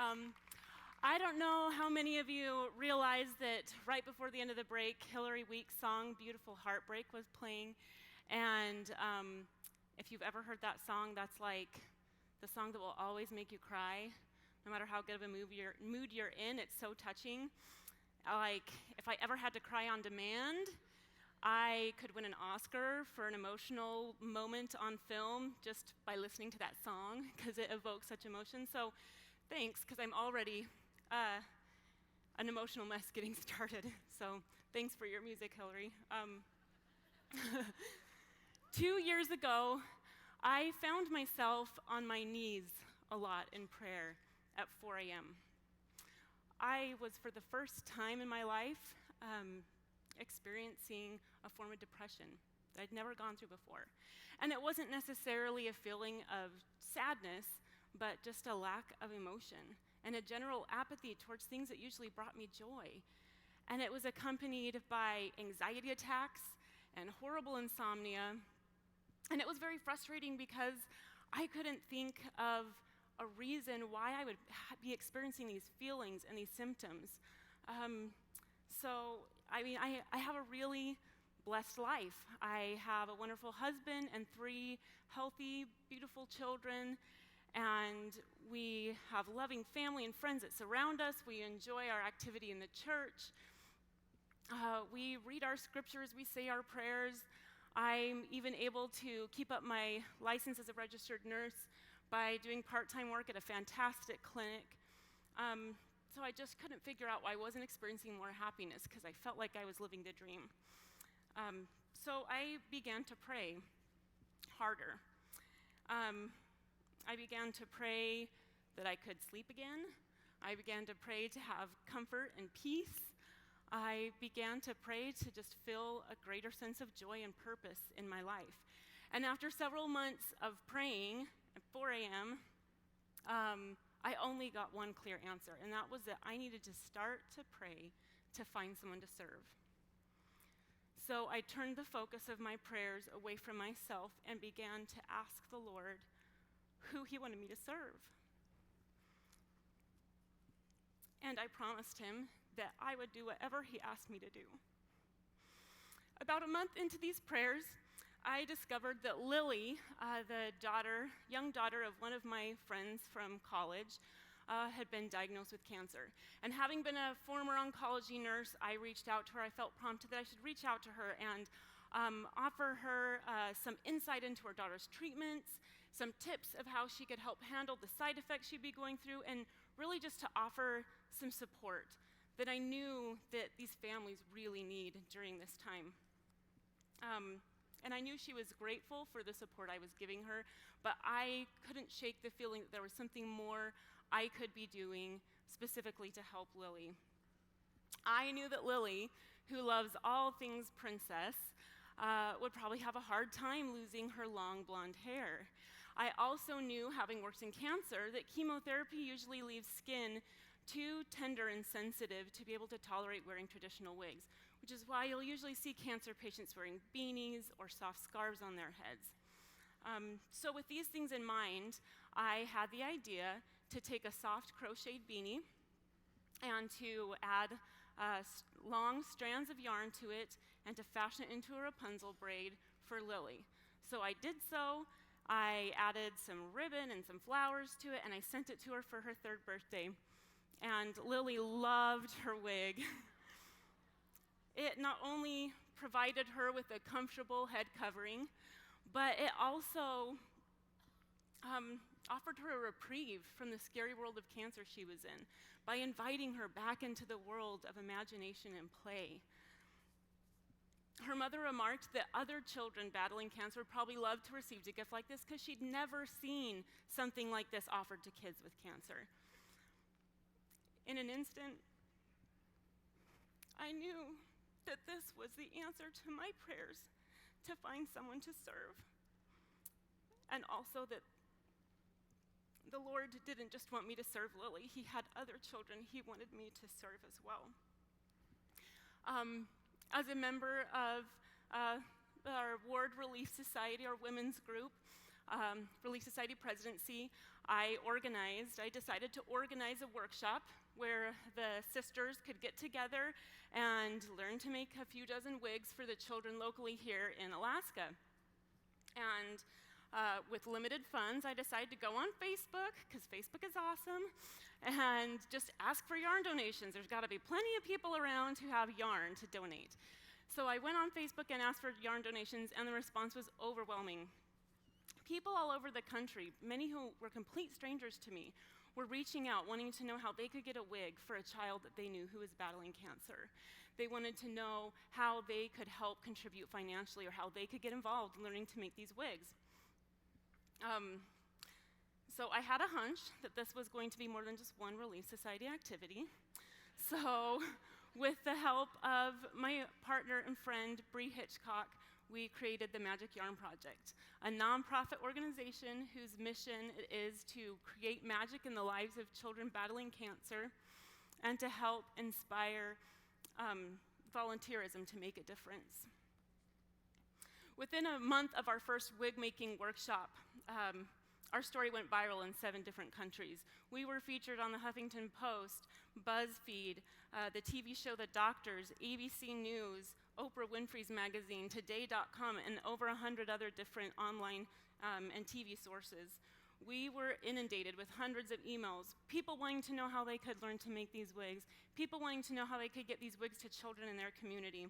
Um, I don't know how many of you realized that right before the end of the break, Hillary Week's song, Beautiful Heartbreak, was playing. And if you've ever heard that song, that's like the song that will always make you cry. No matter how good of a mood you're in, it's so touching. Like, if I ever had to cry on demand, I could win an Oscar for an emotional moment on film just by listening to that song, because it evokes such emotion. So thanks, because I'm already an emotional mess getting started. So thanks for your music, Hillary. 2 years ago, I found myself on my knees a lot in prayer at 4 a.m. I was, for the first time in my life, experiencing a form of depression that I'd never gone through before. And it wasn't necessarily a feeling of sadness, but just a lack of emotion and a general apathy towards things that usually brought me joy. And it was accompanied by anxiety attacks and horrible insomnia. And it was very frustrating because I couldn't think of a reason why I would be experiencing these feelings and these symptoms. I have a really blessed life. I have a wonderful husband and 3 healthy, beautiful children, and we have loving family and friends that surround us. We enjoy our activity in the church. We read our scriptures, we say our prayers. I'm even able to keep up my license as a registered nurse by doing part-time work at a fantastic clinic. So I just couldn't figure out why I wasn't experiencing more happiness, because I felt like I was living the dream. So I began to pray harder. I began to pray that I could sleep again. I began to pray to have comfort and peace. I began to pray to just feel a greater sense of joy and purpose in my life. And after several months of praying at 4 a.m., I only got one clear answer, and that was that I needed to start to pray to find someone to serve. So I turned the focus of my prayers away from myself and began to ask the Lord who He wanted me to serve. And I promised Him that I would do whatever He asked me to do. About a month into these prayers, I discovered that Lily, the young daughter of one of my friends from college, had been diagnosed with cancer. And having been a former oncology nurse, I reached out to her. I felt prompted that I should reach out to her and offer her some insight into her daughter's treatments, some tips of how she could help handle the side effects she'd be going through, and really just to offer some support that I knew that these families really need during this time. And I knew she was grateful for the support I was giving her, but I couldn't shake the feeling that there was something more I could be doing specifically to help Lily. I knew that Lily, who loves all things princess, would probably have a hard time losing her long blonde hair. I also knew, having worked in cancer, that chemotherapy usually leaves skin too tender and sensitive to be able to tolerate wearing traditional wigs, which is why you'll usually see cancer patients wearing beanies or soft scarves on their heads. So with these things in mind, I had the idea to take a soft crocheted beanie and to add long strands of yarn to it and to fashion it into a Rapunzel braid for Lily. So I did so. I added some ribbon and some flowers to it, and I sent it to her for her 3rd birthday. And Lily loved her wig. It not only provided her with a comfortable head covering, but it also offered her a reprieve from the scary world of cancer she was in by inviting her back into the world of imagination and play. Her mother remarked that other children battling cancer would probably love to receive a gift like this because she'd never seen something like this offered to kids with cancer. In an instant, I knew that this was the answer to my prayers to find someone to serve. And also that the Lord didn't just want me to serve Lily, He had other children He wanted me to serve as well. As a member of our Ward Relief Society, our women's group, Relief Society presidency, I decided to organize a workshop where the sisters could get together and learn to make a few dozen wigs for the children locally here in Alaska. And with limited funds, I decided to go on Facebook, because Facebook is awesome, and just ask for yarn donations. There's got to be plenty of people around who have yarn to donate. So I went on Facebook and asked for yarn donations, and the response was overwhelming. People all over the country, many who were complete strangers to me, were reaching out, wanting to know how they could get a wig for a child that they knew who was battling cancer. They wanted to know how they could help contribute financially or how they could get involved in learning to make these wigs. So I had a hunch that this was going to be more than just one Relief Society activity. So with the help of my partner and friend, Bree Hitchcock, we created the Magic Yarn Project, a nonprofit organization whose mission is to create magic in the lives of children battling cancer and to help inspire volunteerism to make a difference. Within a month of our first wig-making workshop, our story went viral in 7 different countries. We were featured on the Huffington Post, BuzzFeed, the TV show The Doctors, ABC News, Oprah Winfrey's magazine, Today.com, and over 100 other different online and TV sources. We were inundated with hundreds of emails, people wanting to know how they could learn to make these wigs, people wanting to know how they could get these wigs to children in their community.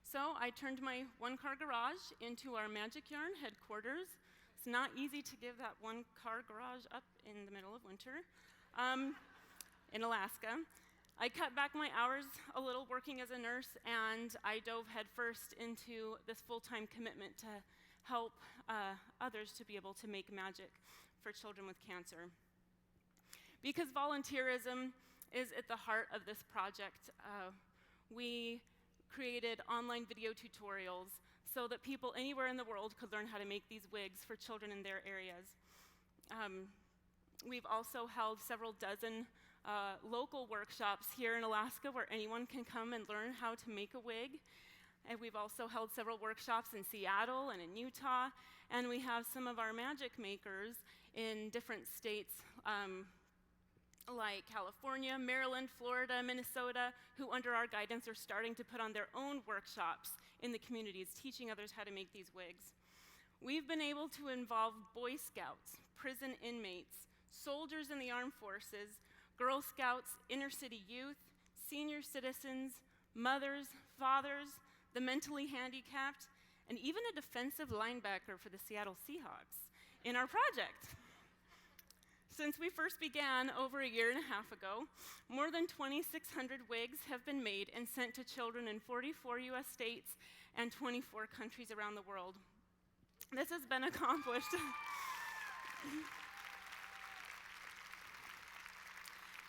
So I turned my one-car garage into our Magic Yarn headquarters. It's not easy to give that one-car garage up in the middle of winter in Alaska. I cut back my hours a little working as a nurse, and I dove headfirst into this full-time commitment to help others to be able to make magic for children with cancer. Because volunteerism is at the heart of this project, we created online video tutorials so that people anywhere in the world could learn how to make these wigs for children in their areas. We've also held several dozen local workshops here in Alaska where anyone can come and learn how to make a wig. And we've also held several workshops in Seattle and in Utah. And we have some of our magic makers in different states like California, Maryland, Florida, Minnesota, who under our guidance are starting to put on their own workshops in the communities, teaching others how to make these wigs. We've been able to involve Boy Scouts, prison inmates, soldiers in the armed forces, Girl Scouts, inner city youth, senior citizens, mothers, fathers, the mentally handicapped, and even a defensive linebacker for the Seattle Seahawks in our project. Since we first began over a year and a half ago, more than 2,600 wigs have been made and sent to children in 44 US states and 24 countries around the world. This has been accomplished.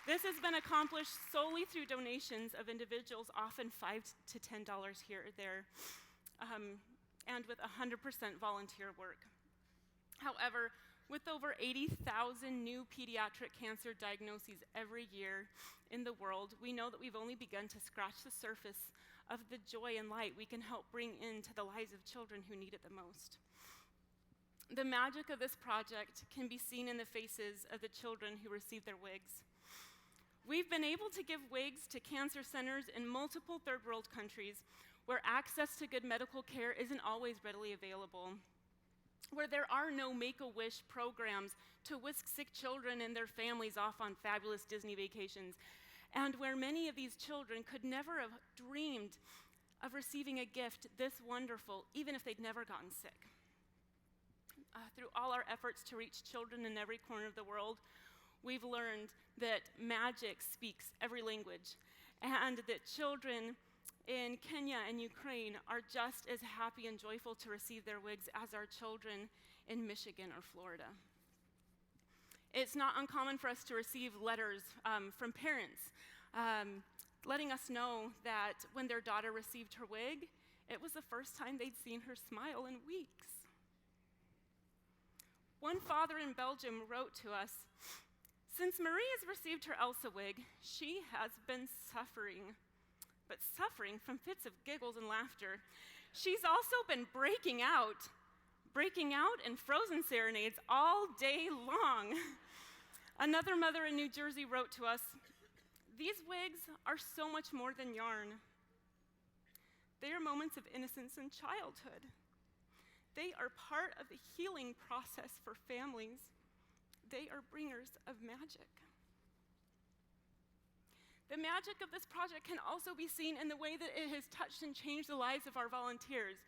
This has been accomplished solely through donations of individuals, often $5 to $10 here or there, and with 100% volunteer work. However, with over 80,000 new pediatric cancer diagnoses every year in the world, we know that we've only begun to scratch the surface of the joy and light we can help bring into the lives of children who need it the most. The magic of this project can be seen in the faces of the children who receive their wigs. We've been able to give wigs to cancer centers in multiple third world countries where access to good medical care isn't always readily available, where there are no Make-A-Wish programs to whisk sick children and their families off on fabulous Disney vacations, and where many of these children could never have dreamed of receiving a gift this wonderful, even if they'd never gotten sick. Through all our efforts to reach children in every corner of the world, we've learned that magic speaks every language, and that children in Kenya and Ukraine are just as happy and joyful to receive their wigs as our children in Michigan or Florida. It's not uncommon for us to receive letters from parents letting us know that when their daughter received her wig, it was the first time they'd seen her smile in weeks. One father in Belgium wrote to us, "Since Marie has received her Elsa wig, she has been suffering, but suffering from fits of giggles and laughter. She's also been breaking out breaking out in frozen serenades all day long. Another mother in New Jersey wrote to us, "These wigs are so much more than yarn. They are moments of innocence and childhood. They are part of the healing process for families. They are bringers of magic." The magic of this project can also be seen in the way that it has touched and changed the lives of our volunteers.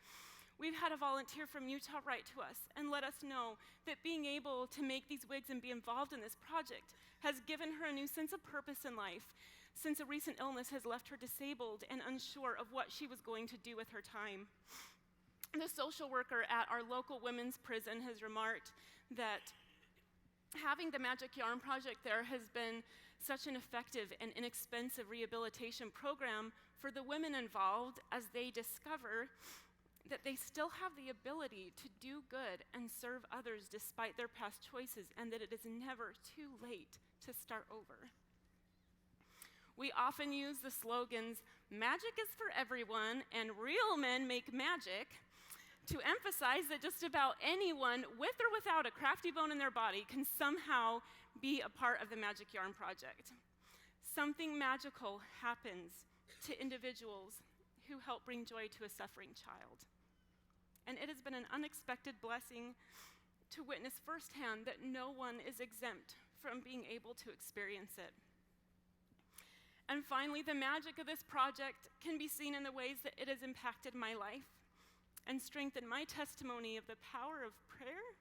We've had a volunteer from Utah write to us and let us know that being able to make these wigs and be involved in this project has given her a new sense of purpose in life, since a recent illness has left her disabled and unsure of what she was going to do with her time. The social worker at our local women's prison has remarked that having the Magic Yarn Project there has been such an effective and inexpensive rehabilitation program for the women involved, as they discover that they still have the ability to do good and serve others despite their past choices, and that it is never too late to start over. We often use the slogans, "Magic is for everyone," and "Real men make magic," to emphasize that just about anyone, with or without a crafty bone in their body, can somehow be a part of the Magic Yarn Project. Something magical happens to individuals who help bring joy to a suffering child. And it has been an unexpected blessing to witness firsthand that no one is exempt from being able to experience it. And finally, the magic of this project can be seen in the ways that it has impacted my life and strengthened my testimony of the power of prayer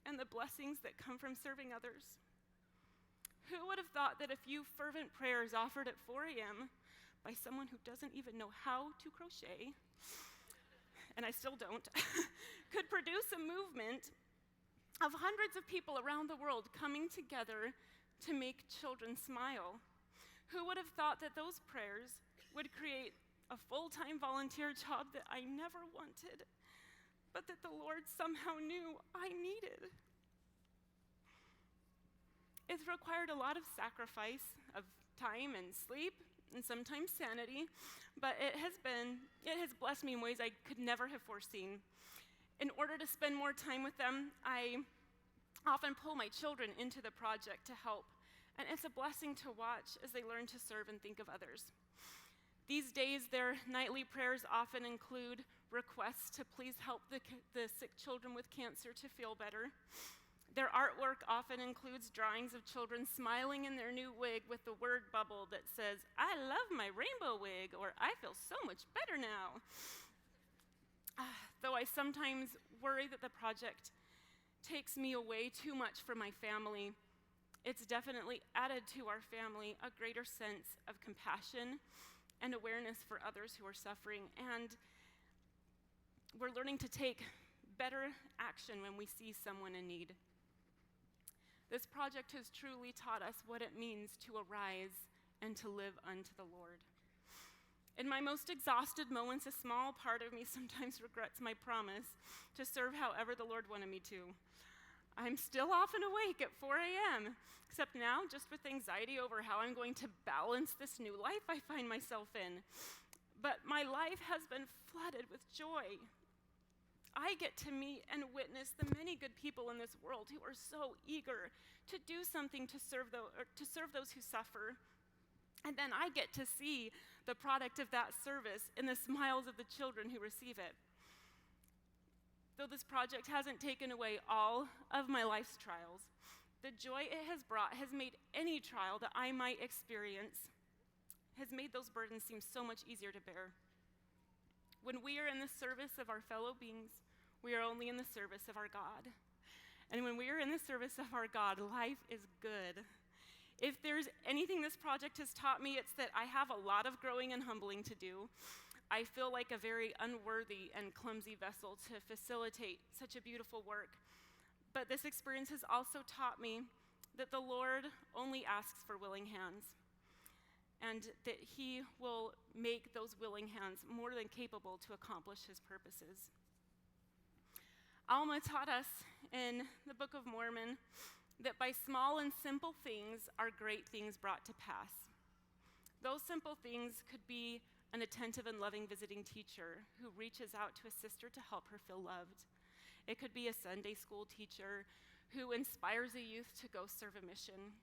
and the blessings that come from serving others. Who would have thought that a few fervent prayers offered at 4 a.m. by someone who doesn't even know how to crochet, and I still don't, could produce a movement of hundreds of people around the world coming together to make children smile? Who would have thought that those prayers would create a full-time volunteer job that I never wanted, but that the Lord somehow knew I needed? It's required a lot of sacrifice of time and sleep and sometimes sanity, but it has blessed me in ways I could never have foreseen. In order to spend more time with them, I often pull my children into the project to help, and it's a blessing to watch as they learn to serve and think of others. These days, their nightly prayers often include requests to please help the sick children with cancer to feel better. Their artwork often includes drawings of children smiling in their new wig with the word bubble that says, "I love my rainbow wig," or "I feel so much better now." Though I sometimes worry that the project takes me away too much from my family, it's definitely added to our family a greater sense of compassion and awareness for others who are suffering, and we're learning to take better action when we see someone in need. This project has truly taught us what it means to arise and to live unto the Lord. In my most exhausted moments, a small part of me sometimes regrets my promise to serve however the Lord wanted me to. I'm still often awake at 4 a.m., except now just with anxiety over how I'm going to balance this new life I find myself in. But my life has been flooded with joy. I get to meet and witness the many good people in this world who are so eager to do something to serve those who suffer. And then I get to see the product of that service in the smiles of the children who receive it. Though this project hasn't taken away all of my life's trials, the joy it has brought has made any trial that I might experience, has made those burdens seem so much easier to bear. When we are in the service of our fellow beings, we are only in the service of our God. And when we are in the service of our God, life is good. If there's anything this project has taught me, it's that I have a lot of growing and humbling to do. I feel like a very unworthy and clumsy vessel to facilitate such a beautiful work. But this experience has also taught me that the Lord only asks for willing hands, and that He will make those willing hands more than capable to accomplish His purposes. Alma taught us in the Book of Mormon that by small and simple things are great things brought to pass. Those simple things could be an attentive and loving visiting teacher who reaches out to a sister to help her feel loved. It could be a Sunday school teacher who inspires a youth to go serve a mission.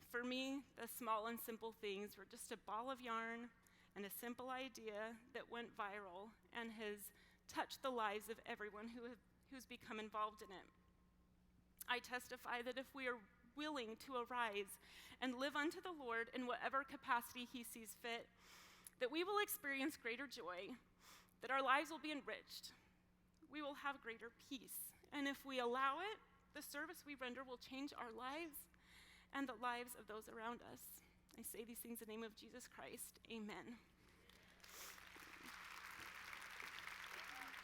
For me, the small and simple things were just a ball of yarn and a simple idea that went viral and has touched the lives of everyone who's become involved in it. I testify that if we are willing to arise and live unto the Lord in whatever capacity he sees fit, that we will experience greater joy, that our lives will be enriched, we will have greater peace, and if we allow it, the service we render will change our lives and the lives of those around us. I say these things in the name of Jesus Christ. Amen.